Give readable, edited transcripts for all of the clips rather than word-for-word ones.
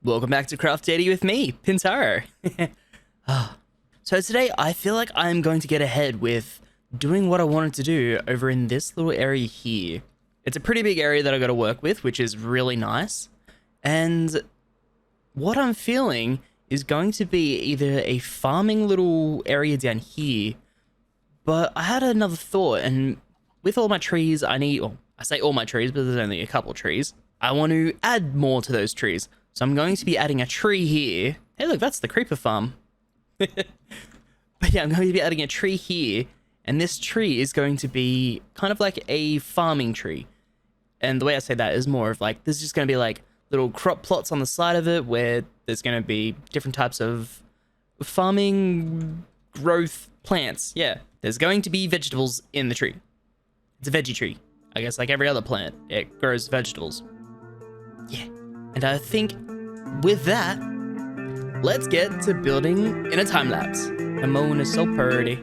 Welcome back to Craftadia with me, Pintarrow. So today I feel like I'm going to get ahead with doing what I wanted to do over in this little area here. It's a pretty big area that I got to work with, which is really nice. And what I'm feeling is going to be either a farming little area down here, but I had another thought, and with all my trees, I say all my trees, but there's only a couple trees. I want to add more to those trees. So I'm going to be adding a tree here. Hey, look, that's the creeper farm. But yeah, I'm going to be adding a tree here, and this tree is going to be kind of like a farming tree. And the way I say that is more of like, there's just going to be like little crop plots on the side of it where there's going to be different types of farming growth plants. Yeah, there's going to be vegetables in the tree. It's a veggie tree. I guess like every other plant, it grows vegetables. Yeah, and I think with that, let's get to building in a time lapse. The moon is so pretty.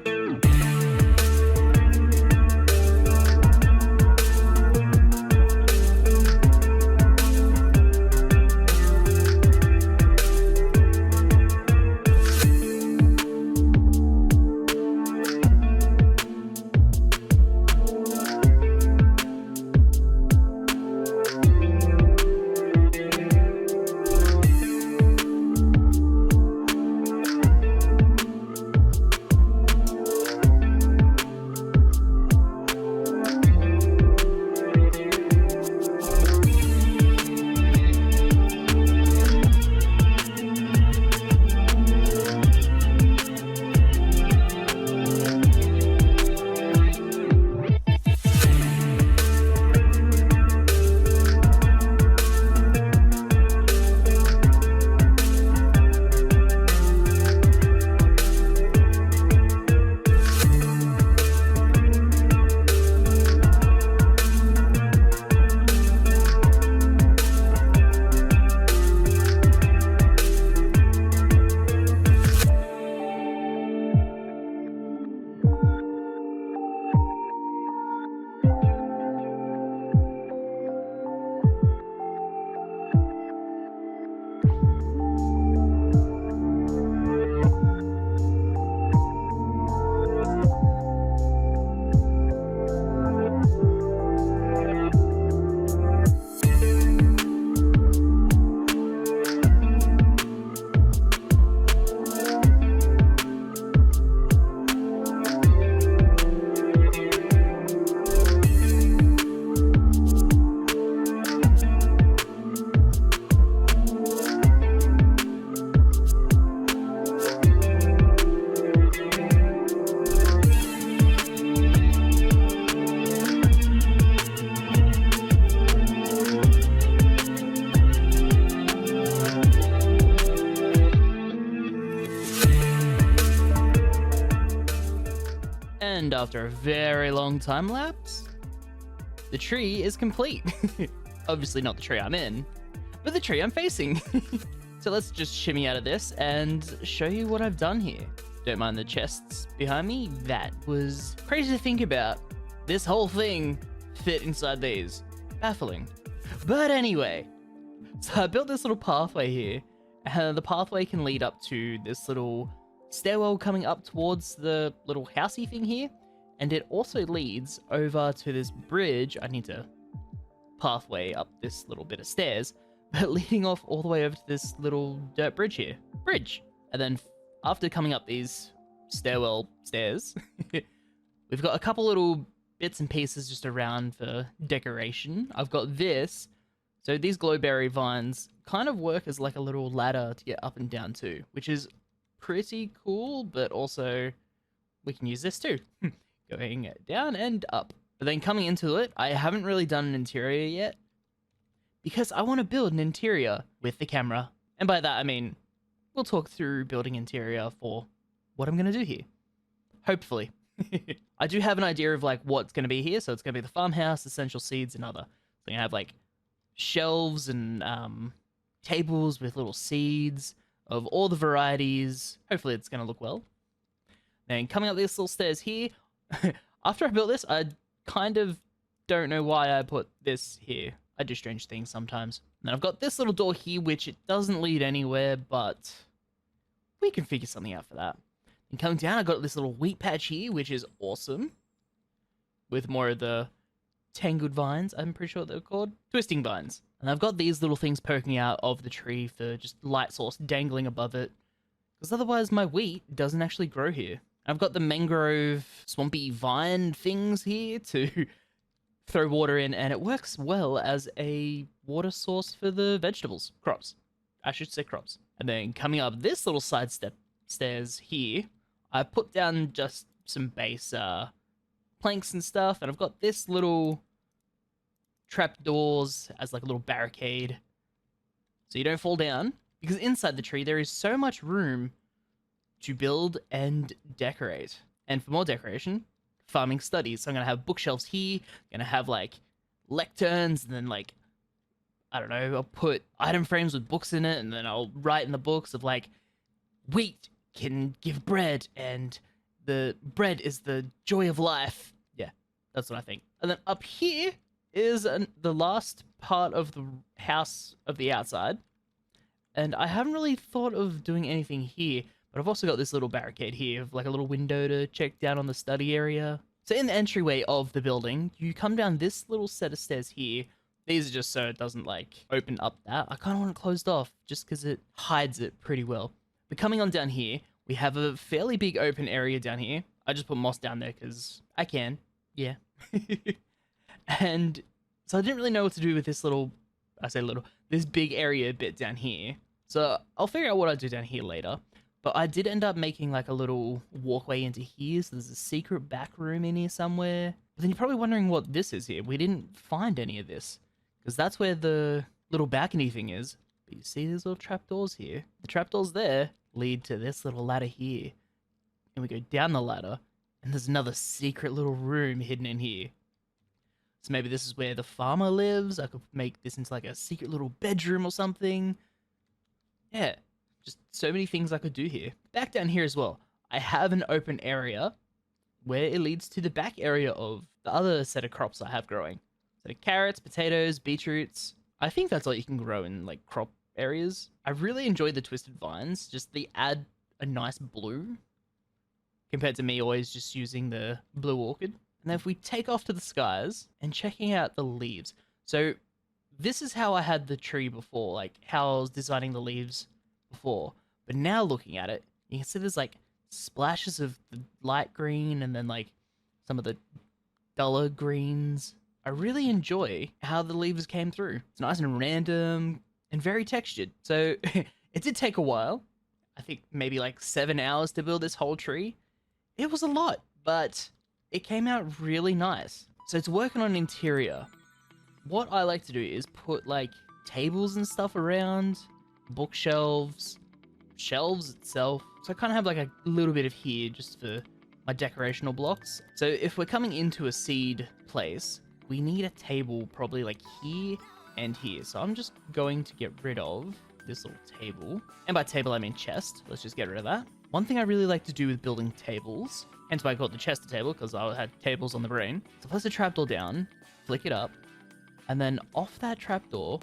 And after a very long time lapse, the tree is complete. Obviously not the tree I'm in, but the tree I'm facing. So let's just shimmy out of this and show you what I've done here. Don't mind the chests behind me. That was crazy to think about. This whole thing fit inside these. Baffling. But anyway, so I built this little pathway here. And the pathway can lead up to this little stairwell coming up towards the little housey thing here, and it also leads over to this bridge. I need to pathway up this little bit of stairs, but leading off all the way over to this little dirt bridge here. And then after coming up these stairwell stairs, we've got a couple little bits and pieces just around for decoration. I've got this. So these glowberry vines kind of work as like a little ladder to get up and down to, which is pretty cool, but also we can use this too. Going down and up. But then coming into it, I haven't really done an interior yet because I want to build an interior with the camera. And by that, I mean, we'll talk through building interior for what I'm going to do here. Hopefully. I do have an idea of like what's going to be here. So it's going to be the farmhouse, essential seeds, and other. So you have like shelves and tables with little seeds of all the varieties. Hopefully it's going to look well. Then coming up these little stairs here, after I built this, I kind of don't know why I put this here. I do strange things sometimes. And then I've got this little door here, which it doesn't lead anywhere, but we can figure something out for that. And coming down, I've got this little wheat patch here, which is awesome. With more of the tangled vines, I'm pretty sure they're called. Twisting vines. And I've got these little things poking out of the tree for just light source dangling above it. Because otherwise my wheat doesn't actually grow here. I've got the mangrove swampy vine things here to throw water in, and it works well as a water source for the vegetables. Crops. I should say crops. And then coming up this little side stairs here, I put down just some base planks and stuff, and I've got this little trapdoors as like a little barricade so you don't fall down, because inside the tree there is so much room to build and decorate. And for more decoration, farming studies. So I'm gonna have bookshelves here, gonna have like lecterns, and then like, I don't know, I'll put item frames with books in it, and then I'll write in the books of like, wheat can give bread, and the bread is the joy of life. Yeah, that's what I think. And then up here is the last part of the house of the outside. And I haven't really thought of doing anything here, but I've also got this little barricade here of like a little window to check down on the study area. So in the entryway of the building, you come down this little set of stairs here. These are just so it doesn't like open up that. I kind of want it closed off just because it hides it pretty well. But coming on down here, we have a fairly big open area down here. I just put moss down there because I can. Yeah. And so I didn't really know what to do with this little, this big area bit down here. So I'll figure out what I do down here later. But I did end up making like a little walkway into here. So there's a secret back room in here somewhere. But then you're probably wondering what this is here. We didn't find any of this, because that's where the little balcony thing is. But you see these little trapdoors here? The trapdoors there lead to this little ladder here. And we go down the ladder, and there's another secret little room hidden in here. So maybe this is where the farmer lives. I could make this into like a secret little bedroom or something. Yeah, just so many things I could do here. Back down here as well, I have an open area where it leads to the back area of the other set of crops I have growing. So carrots, potatoes, beetroots. I think that's all you can grow in like crop areas. I really enjoy the twisted vines. Just they add a nice blue compared to me always just using the blue orchid. And then if we take off to the skies and checking out the leaves. So this is how I had the tree before, like how I was designing the leaves before. But now looking at it, you can see there's like splashes of the light green and then like some of the duller greens. I really enjoy how the leaves came through. It's nice and random and very textured. So it did take a while. I think maybe like 7 hours to build this whole tree. It was a lot, but it came out really nice. So it's working on an interior. What I like to do is put like tables and stuff around, bookshelves, shelves itself. So I kind of have like a little bit of here just for my decorational blocks. So if we're coming into a seed place, we need a table probably like here and here. So I'm just going to get rid of this little table. And by table, I mean chest. Let's just get rid of that. One thing I really like to do with building tables, hence why I call it the chest table, because I had tables on the brain. So place a trapdoor down, flick it up, and then off that trapdoor,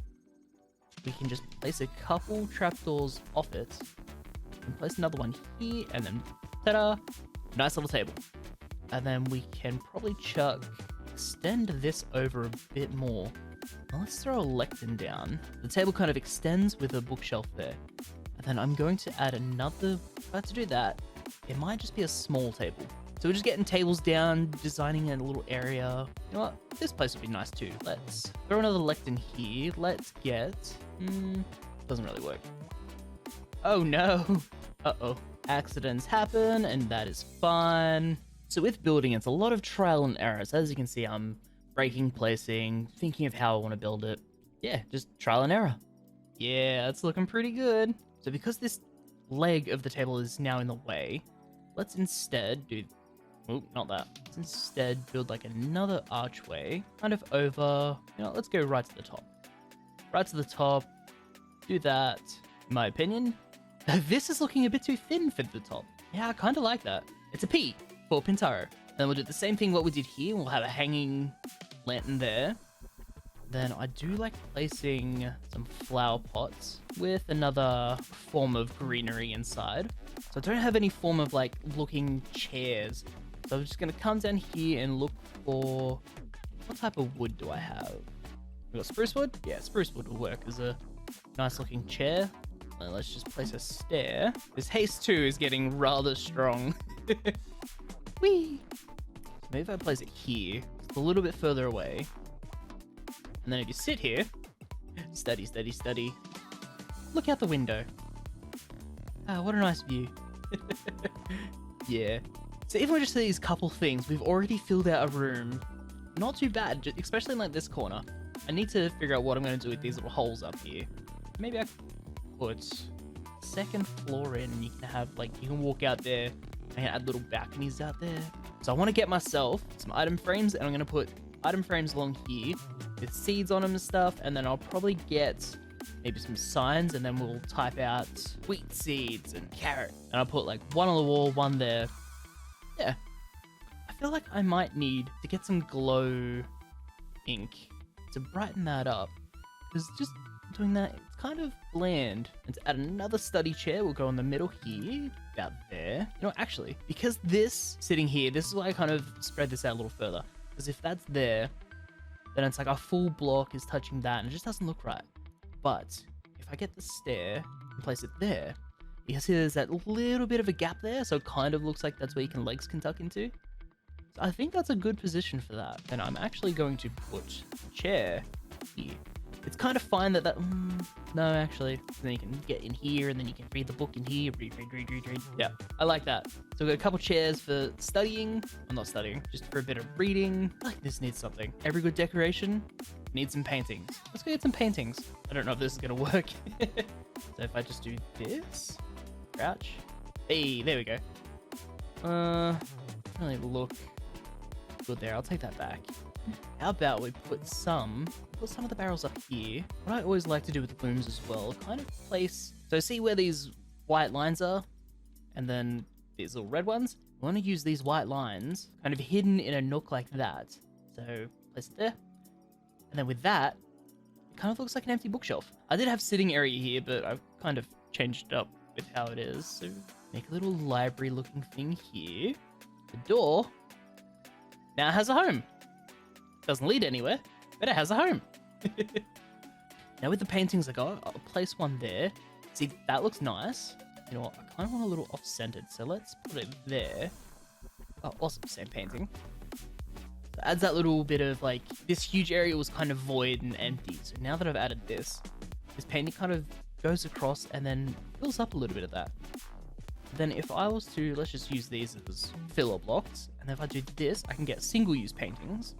we can just place a couple trapdoors off it, and place another one here, and then ta-da, nice little table. And then we can probably extend this over a bit more. Now let's throw a lectern down. The table kind of extends with a bookshelf there. And then I'm going to add another, if I had to do that, it might just be a small table. So we're just getting tables down, designing a little area. You know what? This place would be nice too. Let's throw another lectern here. Let's get, doesn't really work. Oh no. Uh-oh. Accidents happen, and that is fun. So with building, it's a lot of trial and error. So as you can see, I'm breaking, placing, thinking of how I want to build it. Yeah, just trial and error. Yeah, it's looking pretty good. So because this leg of the table is now in the way, let's instead do... Oh, not that. Let's instead build like another archway, kind of over... You know, let's go right to the top. Right to the top. Do that. In my opinion, this is looking a bit too thin for the top. Yeah, I kind of like that. It's a P for Pintarrow. Then we'll do the same thing what we did here. We'll have a hanging lantern there. Then I do like placing some flower pots with another form of greenery inside. So I don't have any form of like looking chairs. So I'm just gonna come down here and look for, what type of wood do I have? We got spruce wood? Yeah, spruce wood will work as a nice looking chair. Well, let's just place a stair. This haste 2 is getting rather strong. Whee! So maybe if I place it here, it's a little bit further away. And then if you sit here, study, study, study, look out the window. Ah, what a nice view. Yeah. So even with just these couple things, we've already filled out a room. Not too bad, especially in like this corner. I need to figure out what I'm going to do with these little holes up here. Maybe I could put second floor in and you can have like, you can walk out there and add little balconies out there. So I want to get myself some item frames and I'm going to put item frames along here with seeds on them and stuff. And then I'll probably get maybe some signs and then we'll type out wheat seeds and carrot. And I'll put like one on the wall, one there. Yeah. I feel like I might need to get some glow ink to brighten that up. Because just doing that, it's kind of bland. And to add another study chair, we'll go in the middle here, about there. You know, actually, because this sitting here, this is why I kind of spread this out a little further. Because if that's there, then it's like a full block is touching that and it just doesn't look right. But if I get the stair and place it there, you can see there's that little bit of a gap there. So it kind of looks like that's where legs can tuck into. So I think that's a good position for that. And I'm actually going to put a chair here. It's kind of fine that no, actually. Then you can get in here and then you can read the book in here. Read. Yeah, I like that. So we've got a couple chairs for studying. I'm not studying, just for a bit of reading. I like this needs something. Every good decoration needs some paintings. Let's go get some paintings. I don't know if this is going to work. So if I just do this, crouch. Hey, there we go. Really look good there. I'll take that back. How about we put some of the barrels up here. What I always like to do with the looms as well, kind of place, so see where these white lines are, and then these little red ones? I want to use these white lines kind of hidden in a nook like that. So place it there. And then with that, it kind of looks like an empty bookshelf. I did have sitting area here, but I've kind of changed it up with how it is. So make a little library looking thing here. The door now has a home. Doesn't lead anywhere, but it has a home. Now with the paintings I got, I'll place one there. See, that looks nice. You know what, I kind of want a little off-centered, so let's put it there. Oh, awesome, same painting. So it adds that little bit of like, this huge area was kind of void and empty. So now that I've added this painting kind of goes across and then fills up a little bit of that. Then if I was to, let's just use these as filler blocks. And if I do this, I can get single-use paintings.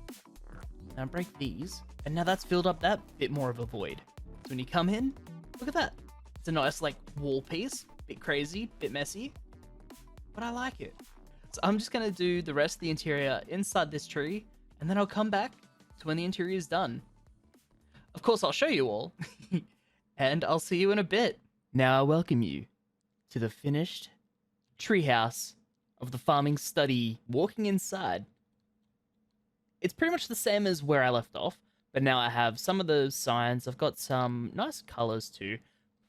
Now break these, and now that's filled up that bit more of a void. So when you come in, look at that. It's a nice like wall piece, bit crazy, bit messy, but I like it. So I'm just gonna do the rest of the interior inside this tree, and then I'll come back to when the interior is done. Of course, I'll show you all, and I'll see you in a bit. Now I welcome you to the finished treehouse of the farming study. Walking inside, it's pretty much the same as where I left off, but now I have some of the signs. I've got some nice colors too.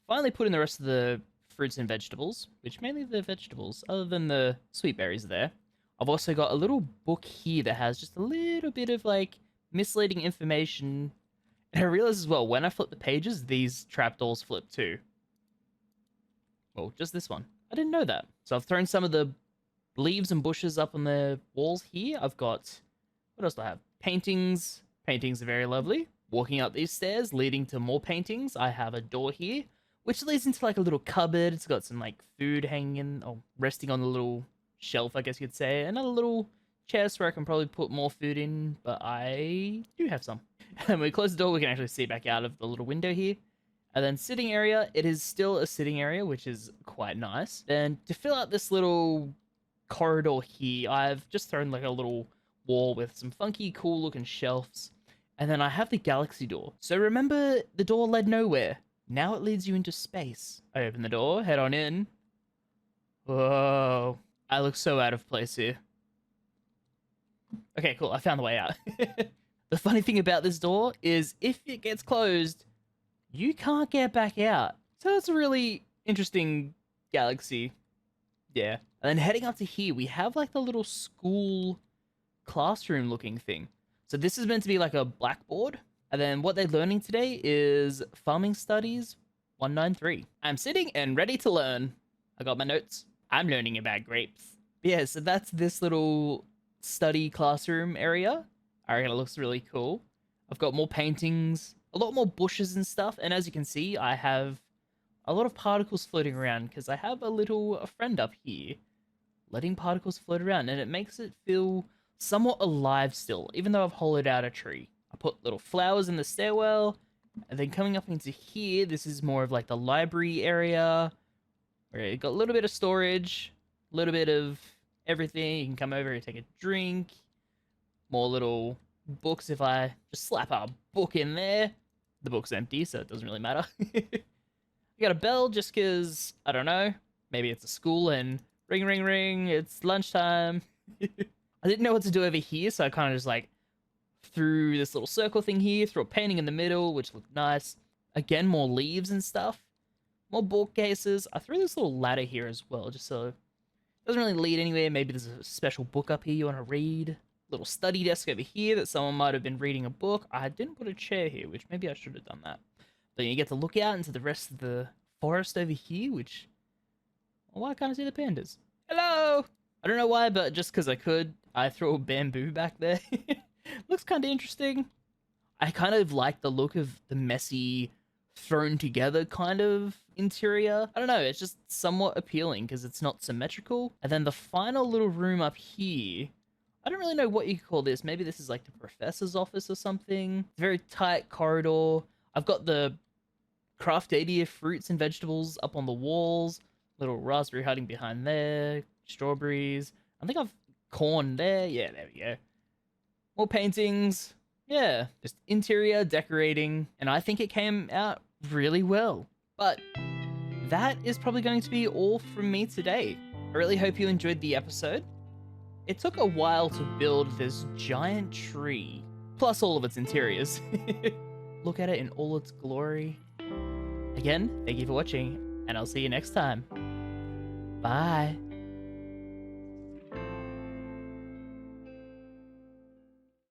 Finally put in the rest of the fruits and vegetables, which mainly the vegetables, other than the sweet berries there. I've also got a little book here that has just a little bit of like misleading information. And I realized as well, when I flip the pages, these trapdoors flip too. Well, just this one. I didn't know that. So I've thrown some of the leaves and bushes up on the walls here. I've got, what else do I have? Paintings. Paintings are very lovely. Walking up these stairs, leading to more paintings. I have a door here, which leads into like a little cupboard. It's got some like food hanging in, or resting on a little shelf, I guess you'd say. Another little chest where I can probably put more food in, but I do have some. And when we close the door, we can actually see back out of the little window here. And then sitting area, it is still a sitting area, which is quite nice. Then to fill out this little corridor here, I've just thrown like a little wall with some funky, cool looking shelves. And then I have the galaxy door. So remember, the door led nowhere. Now it leads you into space. I open the door, head on in. Whoa. I look so out of place here. Okay, cool. I found the way out. The funny thing about this door is if it gets closed, you can't get back out. So it's a really interesting galaxy. Yeah. And then heading up to here, we have like the little school classroom looking thing. So this is meant to be like a blackboard. And then what they're learning today is Farming Studies 193. I'm sitting and ready to learn. I got my notes. I'm learning about grapes. Yeah, so that's this little study classroom area. I reckon it looks really cool. I've got more paintings, a lot more bushes and stuff. And as you can see, I have a lot of particles floating around because I have a friend up here letting particles float around, and it makes it feel somewhat alive still, even though I've hollowed out a tree. I put little flowers in the stairwell, and then coming up into here, this is more of like the library area, where you got a little bit of storage, a little bit of everything. You can come over and take a drink. More little books if I just slap a book in there. The book's empty, so it doesn't really matter. You got a bell just because, I don't know, maybe it's a school and ring, ring, ring, it's lunchtime. I didn't know what to do over here, so I kind of just like threw this little circle thing here, threw a painting in the middle, which looked nice. Again, more leaves and stuff. More bookcases. I threw this little ladder here as well, just so it doesn't really lead anywhere. Maybe there's a special book up here you want to read. Little study desk over here that someone might have been reading a book. I didn't put a chair here, which maybe I should have done that. But you get to look out into the rest of the forest over here, which... well, why can't I see the pandas? Hello! I don't know why, but just because I could, I threw a bamboo back there. Looks kind of interesting. I kind of like the look of the messy, thrown together kind of interior. I don't know, it's just somewhat appealing because it's not symmetrical. And then the final little room up here, I don't really know what you call this. Maybe this is like the professor's office or something. Very tight corridor. I've got the Craftadia fruits and vegetables up on the walls. Little raspberry hiding behind there. Strawberries. I think I've corn there. Yeah, there we go. More paintings. Yeah, just interior decorating. And I think it came out really well. But that is probably going to be all from me today. I really hope you enjoyed the episode. It took a while to build this giant tree, plus all of its interiors. Look at it in all its glory. Again, thank you for watching, and I'll see you next time. Bye.